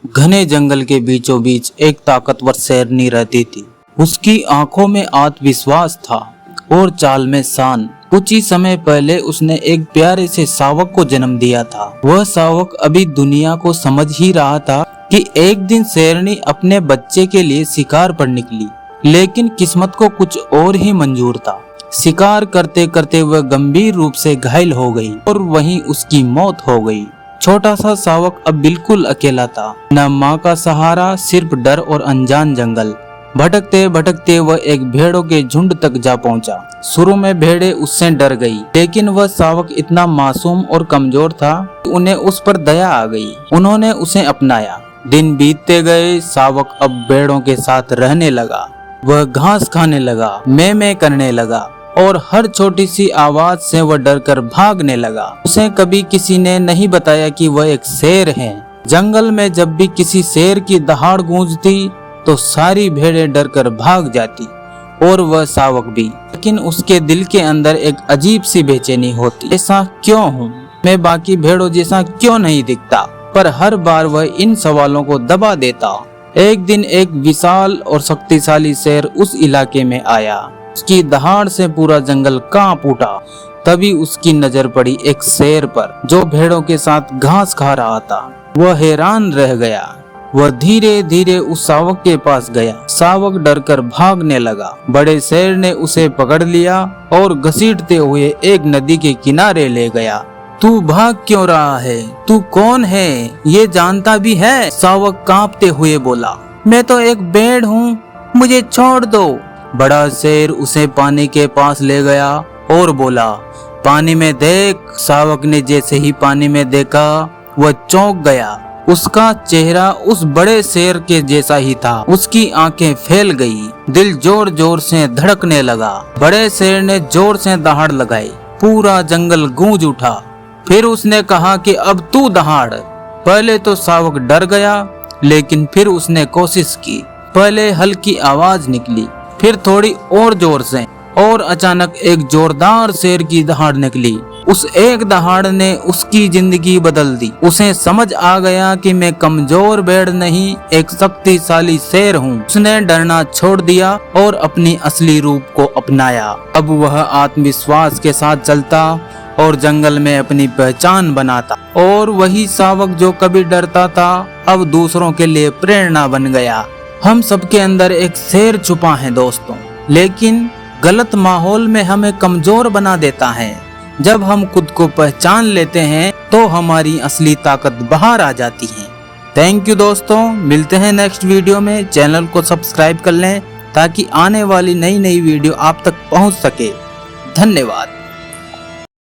घने जंगल के बीचों बीच एक ताकतवर शेरनी रहती थी। उसकी आंखों में आत्मविश्वास था और चाल में शान। कुछ ही समय पहले उसने एक प्यारे से शावक को जन्म दिया था। वह शावक अभी दुनिया को समझ ही रहा था कि एक दिन शेरनी अपने बच्चे के लिए शिकार पर निकली, लेकिन किस्मत को कुछ और ही मंजूर था। शिकार करते करते वह गंभीर रूप से घायल हो गई और वहीं उसकी मौत हो गई। छोटा सा शावक अब बिल्कुल अकेला था, न माँ का सहारा, सिर्फ डर और अनजान जंगल। भटकते भटकते वह एक भेड़ों के झुंड तक जा पहुंचा। शुरू में भेड़ें उससे डर गई, लेकिन वह शावक इतना मासूम और कमजोर था कि उन्हें उस पर दया आ गई। उन्होंने उसे अपनाया। दिन बीतते गए, शावक अब भेड़ों के साथ रहने लगा। वह घास खाने लगा, मैं करने लगा और हर छोटी सी आवाज से वह डरकर भागने लगा। उसे कभी किसी ने नहीं बताया कि वह एक शेर है। जंगल में जब भी किसी शेर की दहाड़ गूंजती तो सारी भेड़ें डरकर भाग जाती और वह शावक भी। लेकिन उसके दिल के अंदर एक अजीब सी बेचैनी होती। ऐसा क्यों हूँ मैं, बाकी भेड़ों जैसा क्यों नहीं दिखता? पर हर बार वह इन सवालों को दबा देता। एक दिन एक विशाल और शक्तिशाली शेर उस इलाके में आया। उसकी दहाड़ से पूरा जंगल कांप उठा। तभी उसकी नजर पड़ी एक शेर पर जो भेड़ों के साथ घास खा रहा था। वह हैरान रह गया। वह धीरे धीरे उस शावक के पास गया। शावक डरकर भागने लगा। बड़े शेर ने उसे पकड़ लिया और घसीटते हुए एक नदी के किनारे ले गया। तू भाग क्यों रहा है? तू कौन है? ये जानता भी है? शावक कांपते हुए बोला। मैं तो एक भेड़ हूँ, मुझे छोड़ दो। बड़ा शेर उसे पानी के पास ले गया और बोला, पानी में देख। शावक ने जैसे ही पानी में देखा वह चौंक गया। उसका चेहरा उस बड़े शेर के जैसा ही था। उसकी आंखें फैल गई, दिल जोर जोर से धड़कने लगा। बड़े शेर ने जोर से दहाड़ लगाई। पूरा जंगल गूंज उठा। फिर उसने कहा कि अब तू दहाड़। पहले तो शावक डर गया, लेकिन फिर उसने कोशिश की। पहले हल्की आवाज निकली, फिर थोड़ी और जोर से, और अचानक एक जोरदार शेर की दहाड़ निकली। उस एक दहाड़ ने उसकी जिंदगी बदल दी। उसे समझ आ गया कि मैं कमजोर भेड़ नहीं, एक शक्तिशाली शेर हूँ। उसने डरना छोड़ दिया और अपनी असली रूप को अपनाया। अब वह आत्मविश्वास के साथ चलता और जंगल में अपनी पहचान बनाता। और वही शावक जो कभी डरता था अब दूसरों के लिए प्रेरणा बन गया। हम सबके अंदर एक शेर छुपा है दोस्तों, लेकिन गलत माहौल में हमें कमजोर बना देता है। जब हम खुद को पहचान लेते हैं तो हमारी असली ताकत बाहर आ जाती है। थैंक यू दोस्तों, मिलते हैं नेक्स्ट वीडियो में। चैनल को सब्सक्राइब कर लें ताकि आने वाली नई वीडियो आप तक पहुंच सके। धन्यवाद।